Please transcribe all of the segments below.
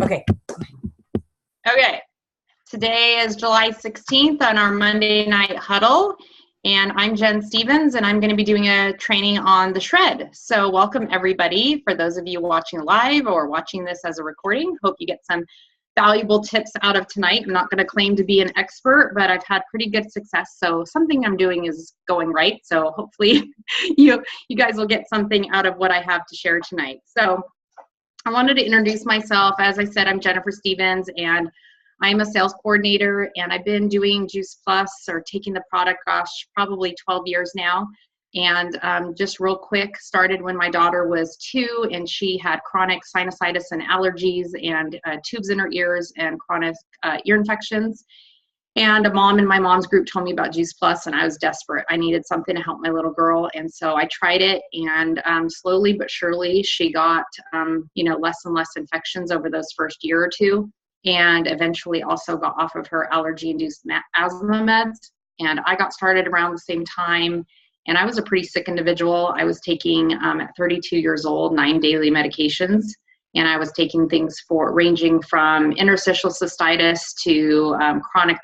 Okay. Okay. Today is July 16th on our Monday night huddle, and I'm Jen Stevens, and I'm going to be doing a training on the shred. So welcome everybody. For those of you watching live or watching this as a recording, hope you get some valuable tips out of tonight. I'm not going to claim to be an expert, but I've had pretty good success. So something I'm doing is going right. So hopefully you guys will get something out of what I have to share tonight. So I wanted to introduce myself. As I said, I'm Jennifer Stevens, and I'm a sales coordinator, and I've been doing Juice Plus or taking the product, gosh, probably 12 years now. And just real quick, started when my daughter was 2, and she had chronic sinusitis and allergies and tubes in her ears and chronic ear infections. And a mom in my mom's group told me about Juice Plus, and I was desperate. I needed something to help my little girl, and so I tried it, and slowly but surely she got less and less infections over those first year or two, and eventually also got off of her allergy-induced asthma meds. And I got started around the same time, and I was a pretty sick individual. I was taking, at 32 years old, 9 daily medications. And I was taking things for ranging from interstitial cystitis to chronic,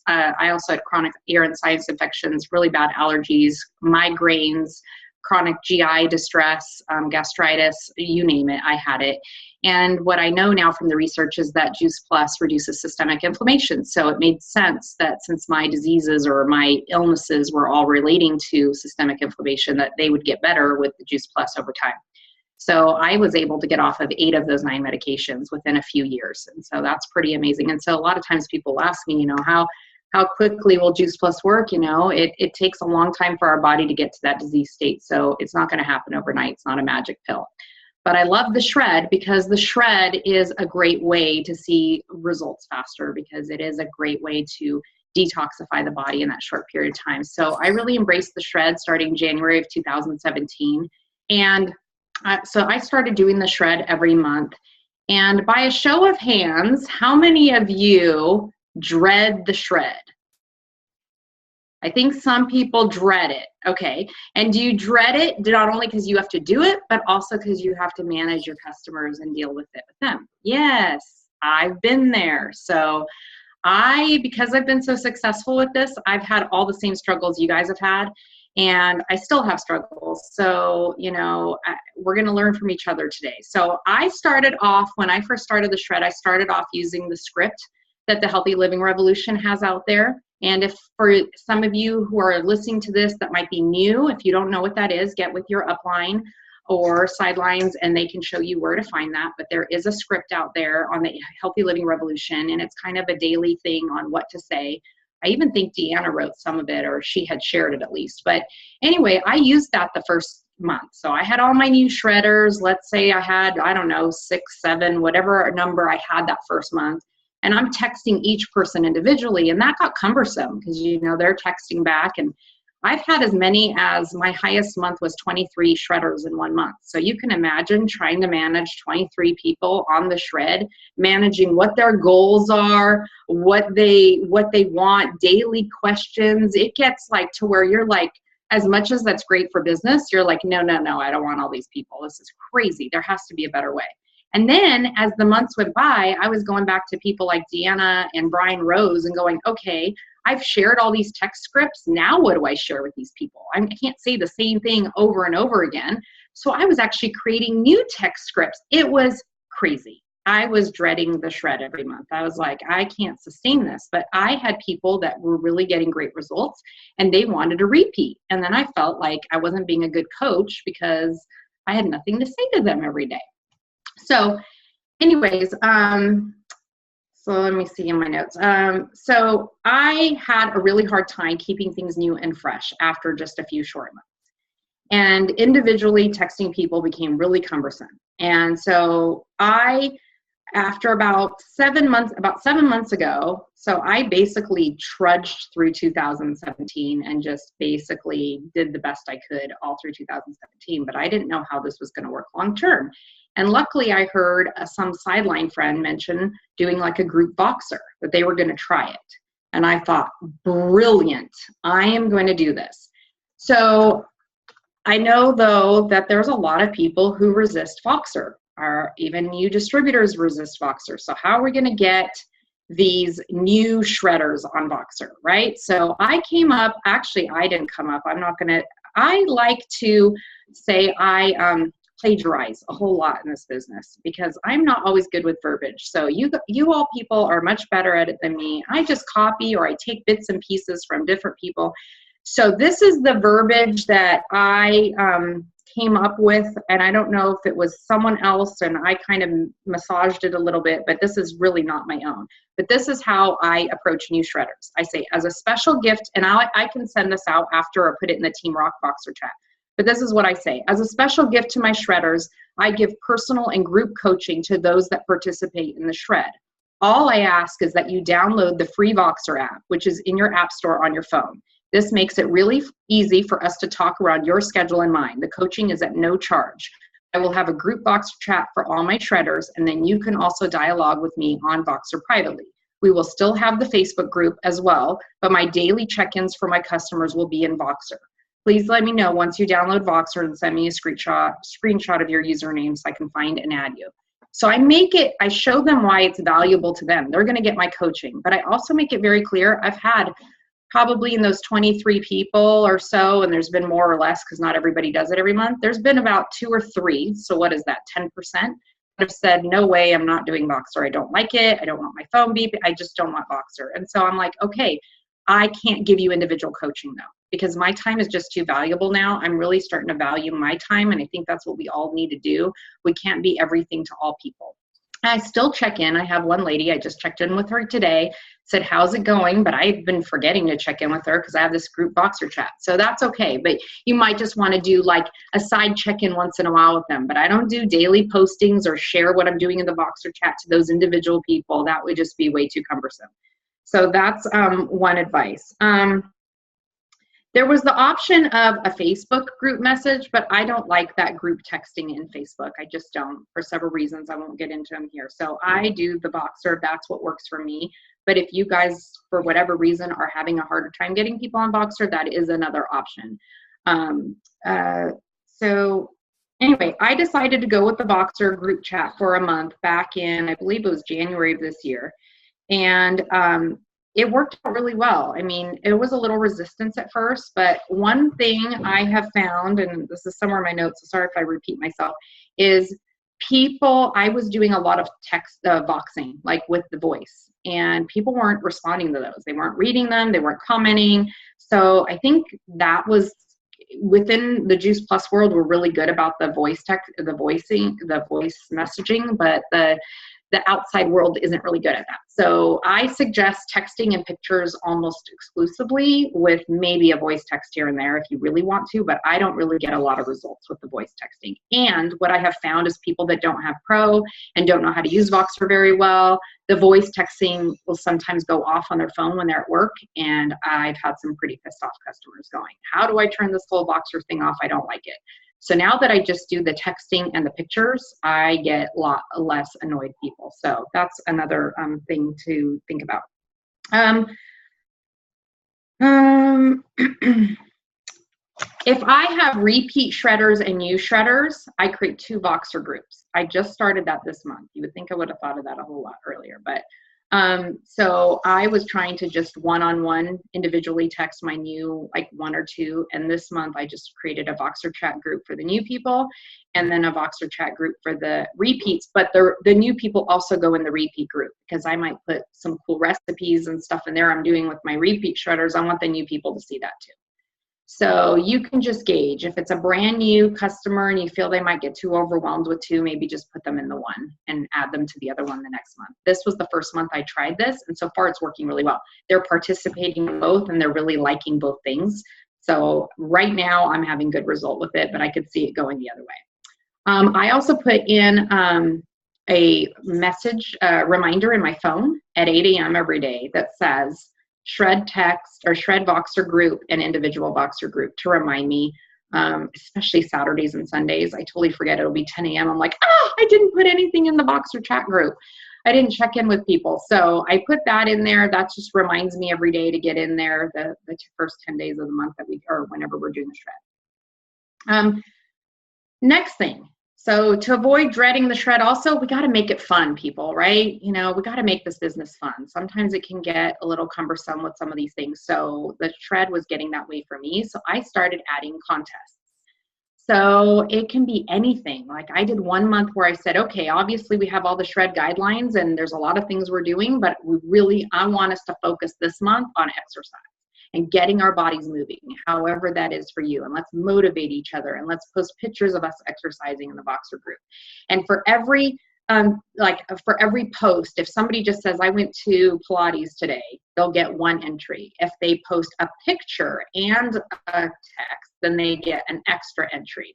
I also had chronic ear and sinus infections, really bad allergies, migraines, chronic GI distress, gastritis, you name it, I had it. And what I know now from the research is that Juice Plus reduces systemic inflammation. So it made sense that since my diseases or my illnesses were all relating to systemic inflammation, that they would get better with the Juice Plus over time. So I was able to get off of 8 of those 9 medications within a few years. And so that's pretty amazing. And so a lot of times people ask me, how quickly will Juice Plus work? It takes a long time for our body to get to that disease state. So it's not going to happen overnight. It's not a magic pill. But I love the shred because the shred is a great way to see results faster, because it is a great way to detoxify the body in that short period of time. So I really embraced the shred starting January of 2017. And so I started doing the shred every month. And by a show of hands, how many of you dread the shred? I think some people dread it. Okay. And do you dread it not only because you have to do it, but also because you have to manage your customers and deal with it with them? Yes, I've been there. So because I've been so successful with this, I've had all the same struggles you guys have had. And I still have struggles. So, we're going to learn from each other today. So I started off, when I first started the shred, I started off using the script that the Healthy Living Revolution has out there. And if for some of you who are listening to this that might be new, if you don't know what that is, get with your upline or sidelines and they can show you where to find that. But there is a script out there on the Healthy Living Revolution, and it's kind of a daily thing on what to say. I even think Deanna wrote some of it, or she had shared it at least. But anyway, I used that the first month. So I had all my new shredders. Let's say I had, 6, 7, whatever number I had that first month. And I'm texting each person individually. And that got cumbersome because, they're texting back. And I've had as many as my highest month was 23 shredders in 1 month. So you can imagine trying to manage 23 people on the shred, managing what their goals are, what they want, daily questions. It gets like to where you're like, as much as that's great for business, you're like, no, I don't want all these people. This is crazy. There has to be a better way. And then as the months went by, I was going back to people like Deanna and Brian Rose and going, okay, I've shared all these text scripts. Now what do I share with these people? I can't say the same thing over and over again. So I was actually creating new text scripts. It was crazy. I was dreading the shred every month. I was like, I can't sustain this. But I had people that were really getting great results and they wanted to repeat. And then I felt like I wasn't being a good coach because I had nothing to say to them every day. So anyways, so let me see in my notes. So I had a really hard time keeping things new and fresh after just a few short months. And individually texting people became really cumbersome. And so after about 7 months ago, so I basically trudged through 2017 and just basically did the best I could all through 2017, but I didn't know how this was going to work long term. And luckily I heard some sideline friend mention doing like a group Voxer, that they were going to try it. And I thought, brilliant, I am going to do this. So I know though that there's a lot of people who resist Voxer. even new distributors resist Voxer. So how are we going to get these new shredders on Voxer, right? So I came up, actually I didn't come up, I like to say I plagiarize a whole lot in this business because I'm not always good with verbiage. So you all people are much better at it than me. I just copy or I take bits and pieces from different people. So this is the verbiage that I came up with, and I don't know if it was someone else and I kind of massaged it a little bit, but this is really not my own. But this is how I approach new shredders. I say, as a special gift, and I can send this out after or put it in the Team Rock Voxer chat. But this is what I say. As a special gift to my shredders, I give personal and group coaching to those that participate in the shred. All I ask is that you download the free Voxer app, which is in your app store on your phone. This makes it really easy for us to talk around your schedule and mine. The coaching is at no charge. I will have a group Voxer chat for all my shredders, and then you can also dialogue with me on Voxer privately. We will still have the Facebook group as well, but my daily check-ins for my customers will be in Voxer. Please let me know once you download Voxer and send me a screenshot of your username so I can find and add you. So I show them why it's valuable to them. They're gonna get my coaching, but I also make it very clear. I've had probably in those 23 people or so, and there's been more or less because not everybody does it every month, there's been about 2 or 3, so what is that, 10%, that have said, no way, I'm not doing Voxer. I don't like it. I don't want my phone beep. I just don't want Voxer. And so I'm like, okay, I can't give you individual coaching though, because my time is just too valuable now. I'm really starting to value my time, and I think that's what we all need to do. We can't be everything to all people. I still check in. I have one lady, I just checked in with her today, said, how's it going? But I've been forgetting to check in with her because I have this group Voxer chat. So that's okay. But you might just want to do like a side check-in once in a while with them. But I don't do daily postings or share what I'm doing in the Voxer chat to those individual people. That would just be way too cumbersome. So that's one advice. There was the option of a Facebook group message, but I don't like that group texting in Facebook. I just don't, for several reasons. I won't get into them here. So I do the Voxer. That's what works for me. But if you guys, for whatever reason, are having a harder time getting people on Voxer, that is another option. So anyway, I decided to go with the Voxer group chat for a month back in, I believe it was January of this year. And it worked out really well. I mean, it was a little resistance at first, but one thing I have found, and this is somewhere in my notes, so sorry if I repeat myself, is I was doing a lot of text voxing, like with the voice, and people weren't responding to those. They weren't reading them, they weren't commenting. So I think that was within the Juice Plus world, we're really good about the voice messaging, but the outside world isn't really good at that. So I suggest texting and pictures almost exclusively, with maybe a voice text here and there if you really want to, but I don't really get a lot of results with the voice texting. And what I have found is people that don't have Pro and don't know how to use Voxer very well, the voice texting will sometimes go off on their phone when they're at work, and I've had some pretty pissed off customers going, how do I turn this whole Voxer thing off? I don't like it. So now that I just do the texting and the pictures, I get a lot less annoyed people. So that's another thing to think about. If I have repeat shredders and new shredders, I create 2 Voxer groups. I just started that this month. You would think I would have thought of that a whole lot earlier, but so I was trying to just one-on-one individually text my new, like 1 or 2. And this month I just created a Voxer chat group for the new people and then a Voxer chat group for the repeats. But the new people also go in the repeat group because I might put some cool recipes and stuff in there I'm doing with my repeat shredders. I want the new people to see that too. So you can just gauge. If it's a brand new customer and you feel they might get too overwhelmed with 2, maybe just put them in the 1 and add them to the other one the next month. This was the first month I tried this, and so far it's working really well. They're participating in both and they're really liking both things. So right now I'm having good result with it, but I could see it going the other way. I also put in a message reminder in my phone at 8 a.m. every day that says, shred text or shred Voxer group and individual Voxer group to remind me, especially Saturdays and Sundays. I totally forget. It'll be 10 a.m. I'm like, I didn't put anything in the Voxer chat group. I didn't check in with people. So I put that in there. That just reminds me every day to get in there the first 10 days of the month that or whenever we're doing the shred. Next thing. So to avoid dreading the shred, also, we got to make it fun, people, right? You know, we got to make this business fun. Sometimes it can get a little cumbersome with some of these things. So the shred was getting that way for me. So I started adding contests. So it can be anything. Like I did 1 month where I said, okay, obviously we have all the shred guidelines and there's a lot of things we're doing, but I want us to focus this month on exercise and getting our bodies moving, however that is for you. And let's motivate each other and let's post pictures of us exercising in the Voxer group. And for every post, if somebody just says, I went to Pilates today, they'll get 1 entry. If they post a picture and a text, then they get an extra entry.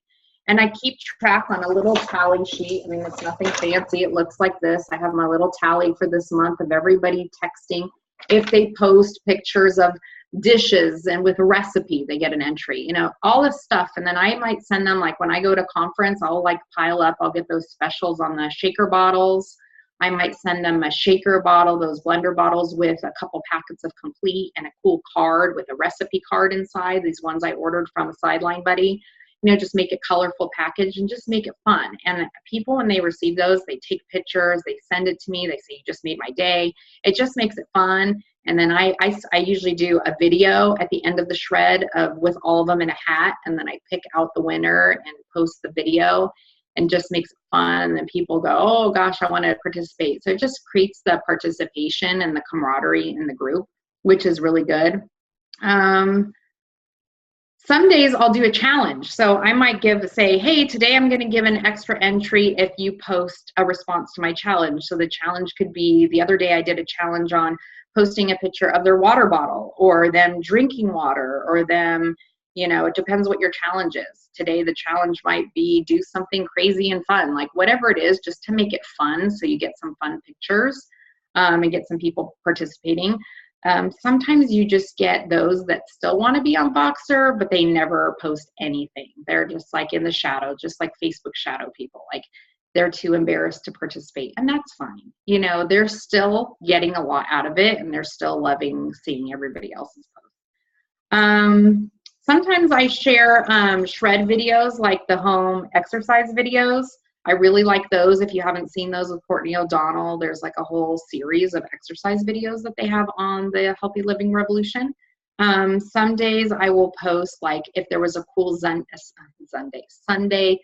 And I keep track on a little tally sheet. I mean, it's nothing fancy. It looks like this. I have my little tally for this month of everybody texting. If they post pictures of dishes and with a recipe, they get an entry, you know, all this stuff. And then I might send them, like when I go to conference, I'll like pile up, I'll get those specials on the shaker bottles. I might send them a shaker bottle, those blender bottles with a couple packets of Complete and a cool card with a recipe card inside, these ones I ordered from a Sideline Buddy. You know, just make a colorful package and just make it fun. And people, when they receive those, they take pictures, they send it to me, they say, you just made my day. It just makes it fun. And then I usually do a video at the end of the shred with all of them in a hat, and then I pick out the winner and post the video, and just makes it fun. And then people go, oh gosh, I want to participate. So it just creates the participation and the camaraderie in the group, which is really good. Some days I'll do a challenge. So I might say, hey, today I'm going to give an extra entry if you post a response to my challenge. So the challenge could be, the other day I did a challenge on posting a picture of their water bottle, or them drinking water, or them, you know, it depends what your challenge is. Today the challenge might be do something crazy and fun, like whatever it is, just to make it fun so you get some fun pictures and get some people participating. Sometimes you just get those that still want to be on Voxer, but they never post anything. They're just like in the shadow, just like Facebook shadow people. Like they're too embarrassed to participate, and that's fine. You know, they're still getting a lot out of it, and they're still loving seeing everybody else's posts. Sometimes I share shred videos, like the home exercise videos. I really like those. If you haven't seen those with Courtney O'Donnell, there's like a whole series of exercise videos that they have on the Healthy Living Revolution. Some days I will post, like if there was a cool Sunday,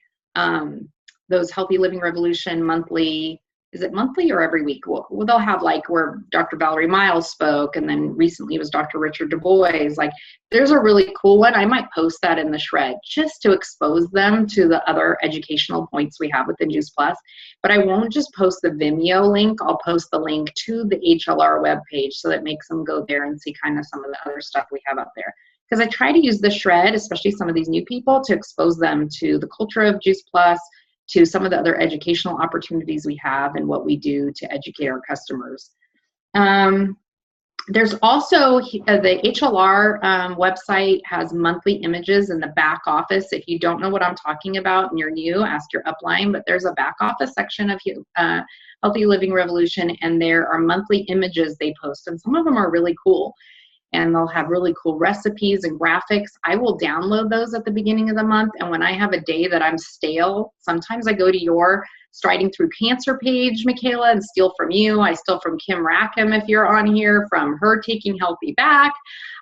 those Healthy Living Revolution monthly, is it monthly or every week? Well, they'll have like where Dr. Valerie Miles spoke, and then recently it was Dr. Richard Du Bois. Like there's a really cool one. I might post that in the shred just to expose them to the other educational points we have within Juice Plus. But I won't just post the Vimeo link. I'll post the link to the HLR webpage, so that makes them go there and see kind of some of the other stuff we have out there. Because I try to use the shred, especially some of these new people, to expose them to the culture of Juice Plus, to some of the other educational opportunities we have and what we do to educate our customers. There's also the HLR website has monthly images in the back office. If you don't know what I'm talking about and you're new, ask your upline, but there's a back office section of Healthy Living Revolution, and there are monthly images they post, and some of them are really cool. And they'll have really cool recipes and graphics. I will download those at the beginning of the month. And when I have a day that I'm stale, sometimes I go to your Striding Through Cancer page, Michaela, and steal from you. I steal from Kim Rackham if you're on here, from her Taking Healthy Back.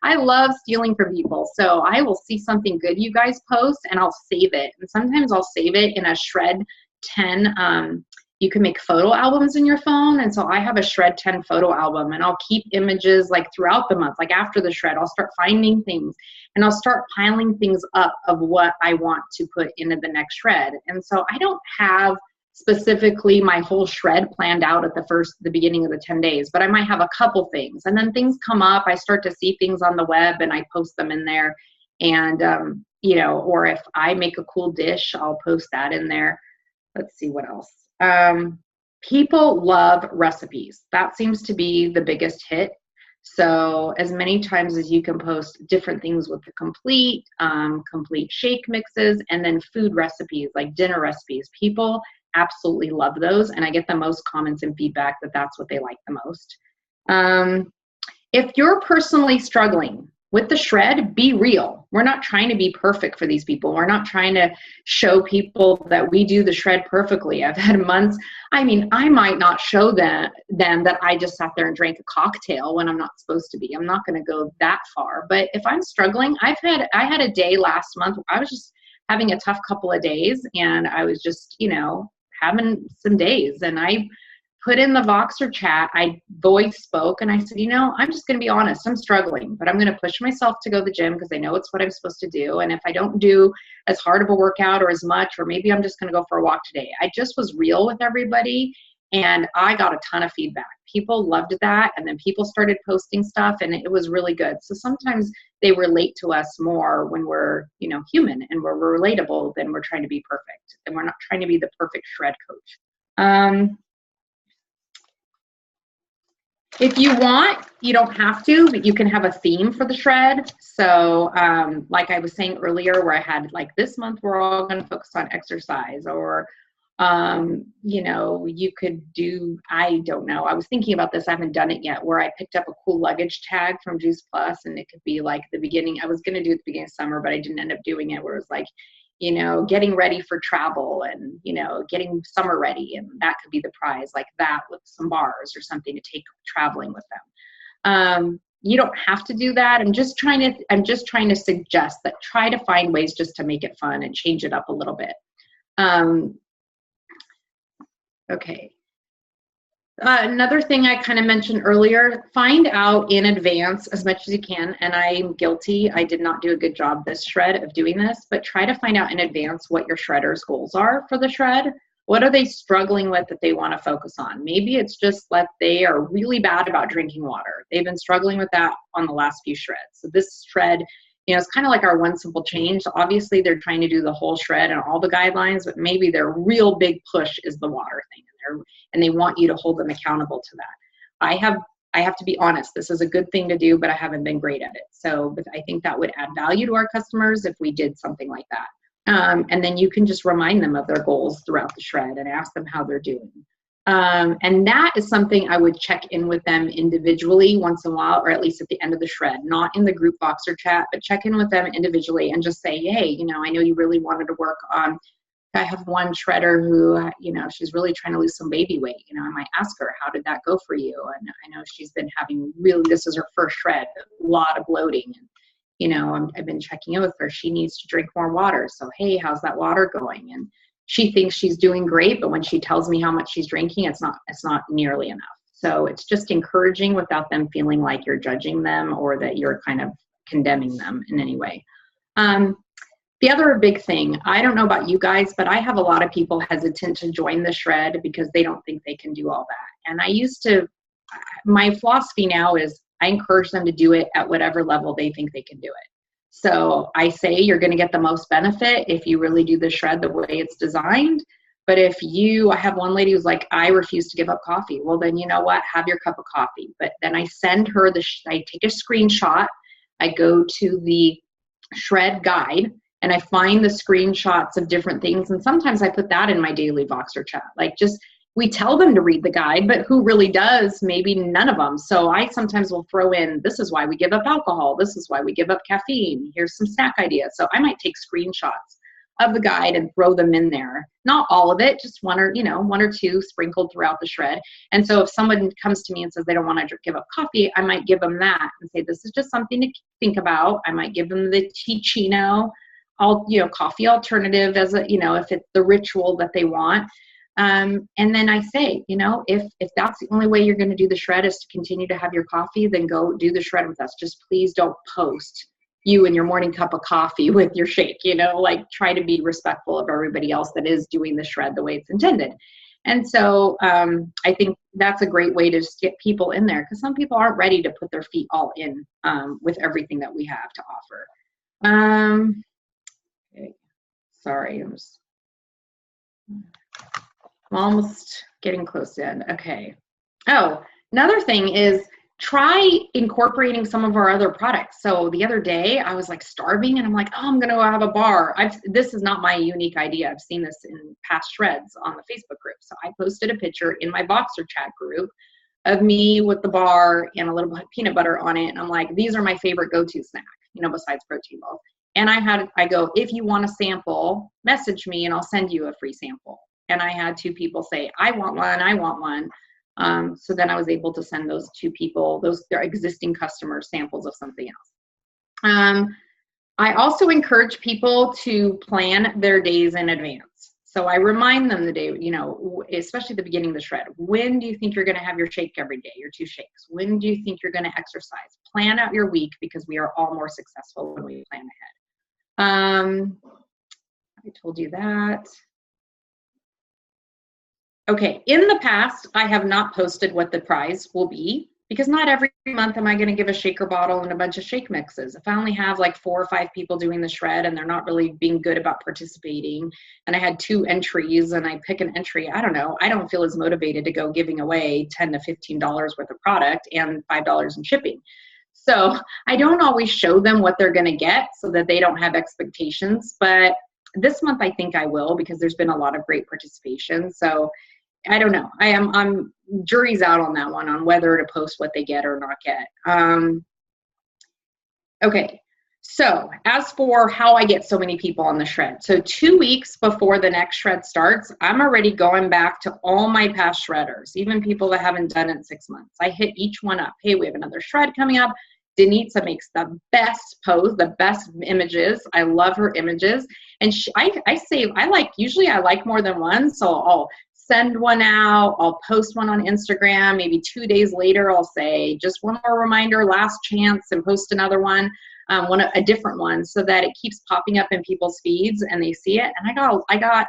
I love stealing from people. So I will see something good you guys post, and I'll save it. And sometimes I'll save it in a Shred 10. You can make photo albums in your phone. And so I have a Shred 10 photo album, and I'll keep images like throughout the month. Like after the shred, I'll start finding things, and I'll start piling things up of what I want to put into the next shred. And so I don't have specifically my whole shred planned out at the beginning of the 10 days, but I might have a couple things. And then things come up, I start to see things on the web, and I post them in there. And, you know, or if I make a cool dish, I'll post that in there. Let's see what else. People love recipes. That seems to be the biggest hit. So as many times as you can post different things with the complete shake mixes, and then food recipes, like dinner recipes. People absolutely love those, and I get the most comments and feedback that that's what they like the most. If you're personally struggling with the shred, be real. We're not trying to be perfect for these people. We're not trying to show people that we do the shred perfectly. I've had months, I mean, I might not show them that I just sat there and drank a cocktail when I'm not supposed to be. I'm not going to go that far. But if I'm struggling, I had a day last month. I was just having a tough couple of days, and I was just, you know, having some days, and I put in the Voxer chat, I voice spoke, and I said, you know, I'm just going to be honest. I'm struggling, but I'm going to push myself to go to the gym because I know it's what I'm supposed to do. And if I don't do as hard of a workout or as much, or maybe I'm just going to go for a walk today. I just was real with everybody, and I got a ton of feedback. People loved that, and then people started posting stuff, and it was really good. So sometimes they relate to us more when we're, you know, human and we're relatable than we're trying to be perfect, and we're not trying to be the perfect shred coach. If you want, you don't have to, but you can have a theme for the shred. So like I was saying earlier, where I had like this month, we're all going to focus on exercise, or, you know, you could do, I don't know. I was thinking about this. I haven't done it yet, where I picked up a cool luggage tag from Juice Plus, and it could be like the beginning. I was going to do it at the beginning of summer, but I didn't end up doing it, where it was like, you know, getting ready for travel, and, you know, getting summer ready. And that could be the prize, like that, with some bars or something to take traveling with them. You don't have to do that. I'm just trying to suggest that try to find ways just to make it fun and change it up a little bit. Okay. Another thing I kind of mentioned earlier, find out in advance as much as you can, and I'm guilty, I did not do a good job this shred of doing this, but try to find out in advance what your shredder's goals are for the shred. What are they struggling with that they want to focus on? Maybe it's just that they are really bad about drinking water. They've been struggling with that on the last few shreds. So this shred, you know, it's kind of like our one simple change. Obviously, they're trying to do the whole shred and all the guidelines, but maybe their real big push is the water thing, and they want you to hold them accountable to that. I have to be honest. This is a good thing to do, but I haven't been great at it. So I think that would add value to our customers if we did something like that. And then you can just remind them of their goals throughout the shred and ask them how they're doing. And that is something I would check in with them individually once in a while, or at least at the end of the shred, not in the group Voxer chat, but check in with them individually and just say, hey, you know, I know you really wanted to work on, I have one shredder who, you know, she's really trying to lose some baby weight. You know, I might ask her, how did that go for you? And I know she's been having this is her first shred, a lot of bloating. And, you know, I've been checking in with her. She needs to drink more water. So, hey, how's that water going? And she thinks she's doing great, but when she tells me how much she's drinking, it's not nearly enough. So it's just encouraging without them feeling like you're judging them or that you're kind of condemning them in any way. The other big thing, I don't know about you guys, but I have a lot of people hesitant to join the shred because they don't think they can do all that. And my philosophy now is I encourage them to do it at whatever level they think they can do it. So I say you're going to get the most benefit if you really do the shred the way it's designed. But I have one lady who's like, I refuse to give up coffee. Well, then you know what? Have your cup of coffee. But then I send her I take a screenshot. I go to the shred guide and I find the screenshots of different things. And sometimes I put that in my daily Voxer chat. Like we tell them to read the guide, but who really does? Maybe none of them. So I sometimes will throw in, this is why we give up alcohol. This is why we give up caffeine. Here's some snack ideas. So I might take screenshots of the guide and throw them in there. Not all of it, just one or two sprinkled throughout the shred. And so if someone comes to me and says they don't want to give up coffee, I might give them that and say, this is just something to think about. I might give them the Teachino, coffee alternative as if it's the ritual that they want. And then I say, if that's the only way you're going to do the shred is to continue to have your coffee, then go do the shred with us. Just please don't post you and your morning cup of coffee with your shake, try to be respectful of everybody else that is doing the shred the way it's intended. And so I think that's a great way to just get people in there, because some people aren't ready to put their feet all in with everything that we have to offer. Okay. Sorry, I'm almost getting close to end. Okay. Oh, another thing is try incorporating some of our other products. So the other day I was like starving and I'm like, oh, I'm going to have a bar. This is not my unique idea. I've seen this in past shreds on the Facebook group. So I posted a picture in my Voxer chat group of me with the bar and a little bit of peanut butter on it. And I'm like, these are my favorite go-to snack, besides protein balls. And I go, if you want a sample, message me and I'll send you a free sample. And I had 2 people say, I want one. So then I was able to send those 2 people, their existing customers, samples of something else. I also encourage people to plan their days in advance. So I remind them the day, especially the beginning of the shred. When do you think you're going to have your shake every day, your 2 shakes? When do you think you're going to exercise? Plan out your week, because we are all more successful when we plan ahead. I told you that. Okay, in the past, I have not posted what the prize will be, because not every month am I going to give a shaker bottle and a bunch of shake mixes. If I only have like 4 or 5 people doing the shred and they're not really being good about participating, and I had 2 entries and I pick an entry, I don't feel as motivated to go giving away $10 to $15 worth of product and $5 in shipping. So I don't always show them what they're going to get so that they don't have expectations. But this month I think I will, because there's been a lot of great participation. So I don't know. I'm jury's out on that one, on whether to post what they get or not get. Okay. So as for how I get so many people on the shred. So 2 weeks before the next shred starts, I'm already going back to all my past shredders, even people that haven't done it in 6 months. I hit each one up. Hey, we have another shred coming up. Denitza makes the best posts, the best images. I love her images. And usually I like more than one. So I'll send one out, I'll post one on Instagram, maybe 2 days later, I'll say, just one more reminder, last chance, and post another one, a different one, so that it keeps popping up in people's feeds and they see it. And I got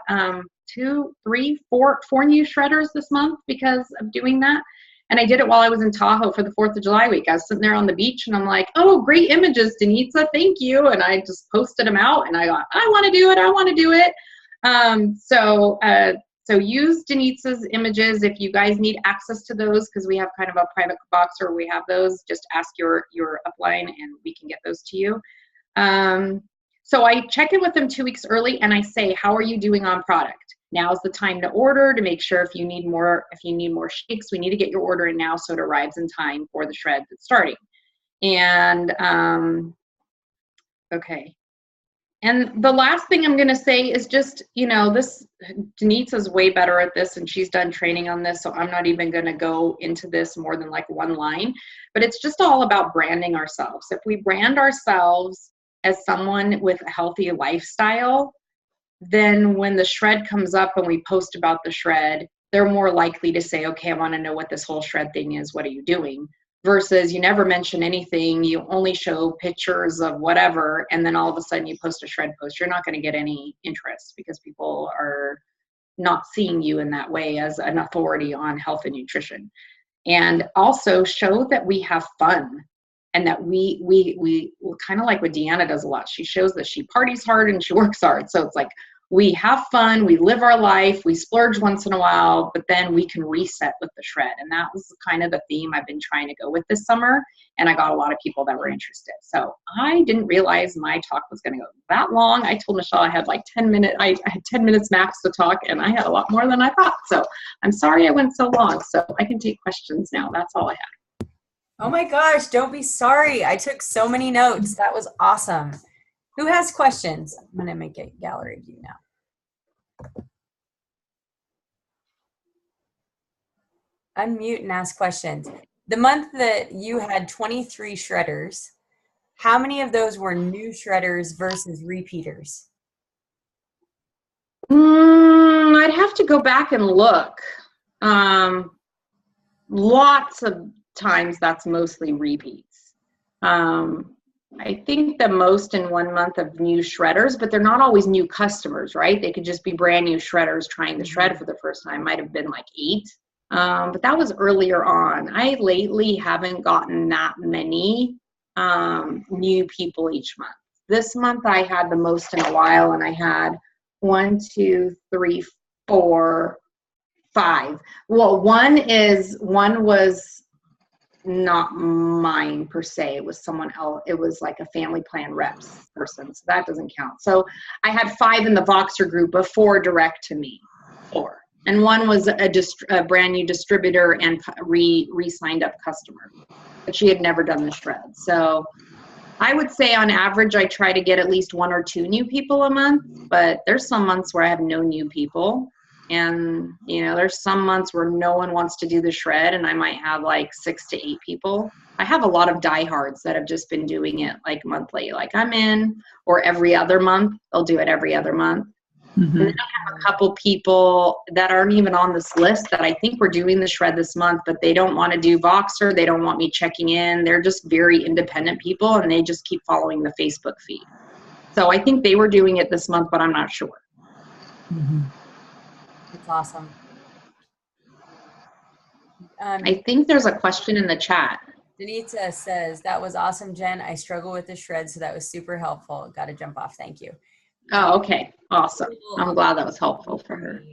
2, 3, 4 new shredders this month because of doing that. And I did it while I was in Tahoe for the 4th of July week. I was sitting there on the beach and I'm like, oh, great images, Denitza, thank you. And I just posted them out and I got, I want to do it. So use Denitza's images if you guys need access to those, because we have kind of a private box where we have those. Just ask your upline and we can get those to you. So I check in with them 2 weeks early and I say, how are you doing on product? Now's the time to order, to make sure if you need more shakes, we need to get your order in now so it arrives in time for the shred that's starting. And okay. And the last thing I'm going to say is just, Denitza's way better at this and she's done training on this. So I'm not even going to go into this more than like one line, but it's just all about branding ourselves. If we brand ourselves as someone with a healthy lifestyle, then when the shred comes up and we post about the shred, they're more likely to say, okay, I want to know what this whole shred thing is. What are you doing? Versus you never mention anything. You only show pictures of whatever. And then all of a sudden you post a shred post. You're not going to get any interest because people are not seeing you in that way as an authority on health and nutrition. And also show that we have fun. And that we kind of like what Deanna does a lot. She shows that she parties hard and she works hard. So it's like we have fun, we live our life, we splurge once in a while, but then we can reset with the shred. And that was kind of the theme I've been trying to go with this summer. And I got a lot of people that were interested. So I didn't realize my talk was going to go that long. I told Michelle I had like 10 minutes. I had 10 minutes max to talk and I had a lot more than I thought. So I'm sorry I went so long. So I can take questions now. That's all I had. Oh my gosh, don't be sorry. I took so many notes. That was awesome. Who has questions? I'm going to make a gallery view now. Unmute and ask questions. The month that you had 23 shredders, how many of those were new shredders versus repeaters? I'd have to go back and look. Lots of times that's mostly repeats. I think the most in 1 month of new shredders, but they're not always new customers, right? They could just be brand new shredders trying the shred for the first time. Might have been like 8. But that was earlier on. I lately haven't gotten that many new people each month. This month I had the most in a while, and I had 1, 2, 3, 4, 5. Well, one was not mine per se. It was someone else. It was like a family plan reps person, so that doesn't count. So I had 5 in the Voxer group, but 4 direct to me. 4. And one was a brand new distributor and re-signed up customer, but she had never done the shred. So I would say on average, I try to get at least 1 or 2 new people a month, but there's some months where I have no new people. And, you know, there's some months where no one wants to do the shred and I might have like 6 to 8 people. I have a lot of diehards that have just been doing it like monthly, like I'm in, or every other month. They'll do it every other month. And then I have a couple people that aren't even on this list that I think we're doing the shred this month, but they don't want to do Voxer. They don't want me checking in. They're just very independent people and they just keep following the Facebook feed. So I think they were doing it this month, but I'm not sure. That's awesome. I think there's a question in the chat. Danita says, that was awesome, Jen. I struggle with the shred, so that was super helpful. Got to jump off. Thank you. Oh, okay. Awesome. I'm glad that was helpful for her.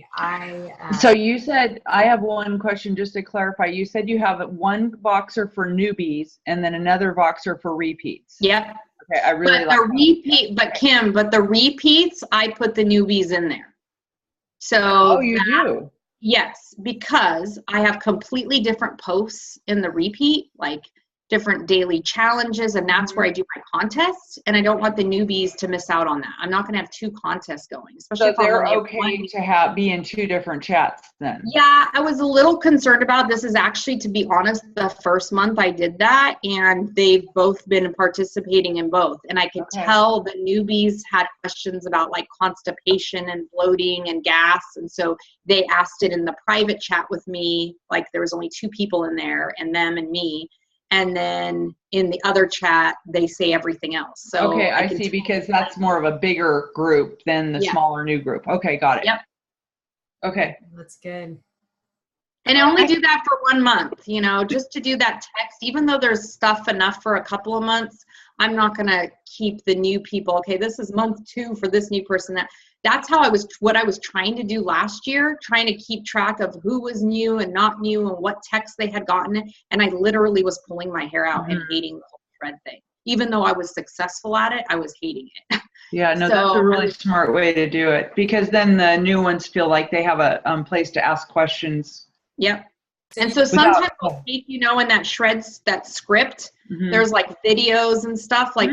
So you said, I have one question just to clarify. You said you have one Voxer for newbies and then another Voxer for repeats. Yep. Okay, I really like but Kim, the repeats, I put the newbies in there. So oh, you do? Yes, because I have completely different posts in the repeat, like different daily challenges, and that's where I do my contests, and I don't want the newbies to miss out on that. I'm not going to have 2 contests going, especially if they're okay to be in 2 different chats then. Yeah, I was a little concerned about this. Is actually, to be honest, the first month I did that, and they've both been participating in both, and I could tell the newbies had questions about like constipation and bloating and gas, and so they asked it in the private chat with me. Like there was only 2 people in there, and them and me. And then in the other chat, they say everything else. So okay, I see, because that's more of a bigger group than the smaller new group. Okay, got it. Yep. Okay. That's good. And I only do that for 1 month, you know, just to do that text. Even though there's stuff enough for a couple of months, I'm not going to keep the new people. Okay, this is month 2 for this new person. That's how what I was trying to do last year, trying to keep track of who was new and not new and what text they had gotten. And I literally was pulling my hair out and hating the whole thread thing. Even though I was successful at it, I was hating it. Yeah, no, that's a really smart way to do it, because then the new ones feel like they have a place to ask questions. Yep. And so sometimes I'll take, you know, in that shreds, that script, there's like videos and stuff, like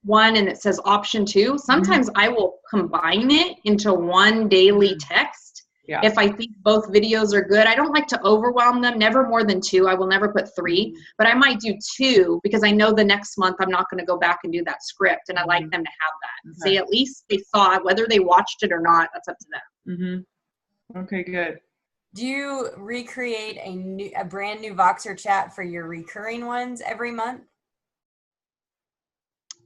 one, and it says option 2. Sometimes I will combine it into one daily text. Yeah. If I think both videos are good. I don't like to overwhelm them, never more than 2. I will never put 3, but I might do 2 because I know the next month I'm not going to go back and do that script, and I like them to have that. Okay. Say at least they saw it, whether they watched it or not, that's up to them. Okay, good. Do you recreate a brand new Voxer chat for your recurring ones every month?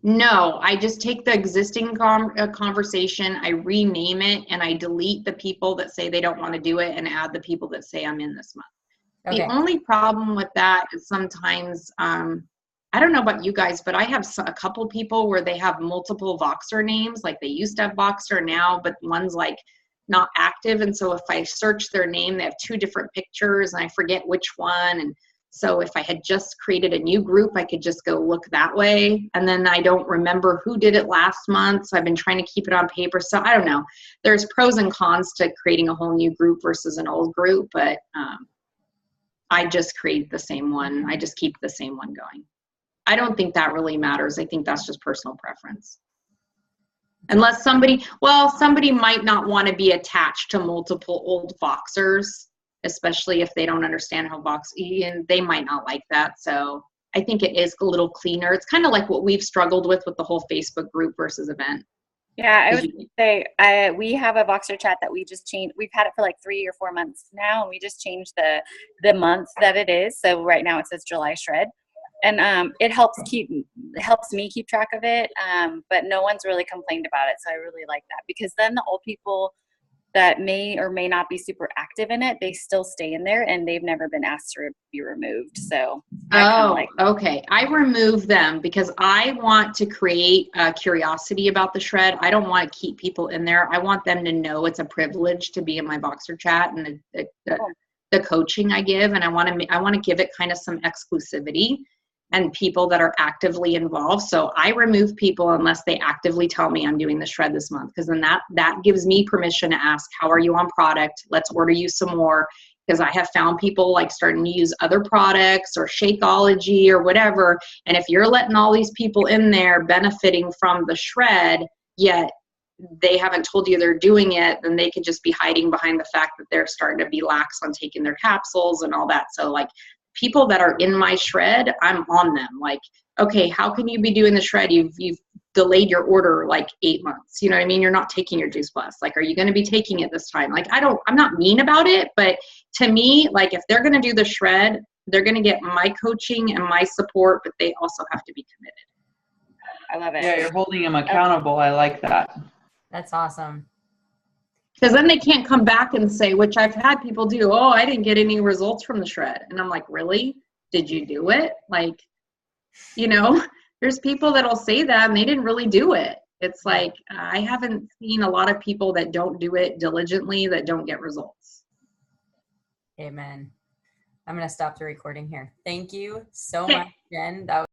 No, I just take the existing conversation, I rename it, and I delete the people that say they don't want to do it and add the people that say I'm in this month. Okay. The only problem with that is sometimes, I don't know about you guys, but I have a couple people where they have multiple Voxer names, like they used to have Voxer now, but one's like not active. And so if I search their name, they have 2 different pictures and I forget which one. And so if I had just created a new group, I could just go look that way. And then I don't remember who did it last month. So I've been trying to keep it on paper. So I don't know. There's pros and cons to creating a whole new group versus an old group, but I just create the same one. I just keep the same one going. I don't think that really matters. I think that's just personal preference. Unless somebody might not want to be attached to multiple old Voxers, especially if they don't understand how and they might not like that. So I think it is a little cleaner. It's kind of like what we've struggled with the whole Facebook group versus event. Yeah, I would say we have a Voxer chat that we just changed. We've had it for like 3 or 4 months now, and we just changed the month that it is. So right now it says July Shred, and it helps me keep track of it. But no one's really complained about it, so I really like that, because then the old people that may or may not be super active in it, they still stay in there and they've never been asked to be removed. So okay. I remove them because I want to create a curiosity about the shred. I don't want to keep people in there. I want them to know it's a privilege to be in my Voxer chat and the coaching I give, and I want to give it kind of some exclusivity. and people that are actively involved. So I remove people unless they actively tell me I'm doing the shred this month, because then that gives me permission to ask, how are you on product? Let's order you some more. Because I have found people like starting to use other products or Shakeology or whatever. And if you're letting all these people in there benefiting from the shred, yet they haven't told you they're doing it, then they could just be hiding behind the fact that they're starting to be lax on taking their capsules and all that. So like, people that are in my shred, I'm on them. Like, okay, how can you be doing the shred? You've delayed your order like 8 months. You know what I mean? You're not taking your Juice Plus. Like, are you going to be taking it this time? Like, I'm not mean about it, but to me, like, if they're going to do the shred, they're going to get my coaching and my support, but they also have to be committed. I love it. Yeah, you're holding them accountable. I like that. That's awesome. Because then they can't come back and say, which I've had people do, oh, I didn't get any results from the shred. And I'm like, really? Did you do it? Like, you know, there's people that'll say that and they didn't really do it. It's like, I haven't seen a lot of people that don't do it diligently that don't get results. Amen. I'm going to stop the recording here. Thank you so Okay. much, Jen. That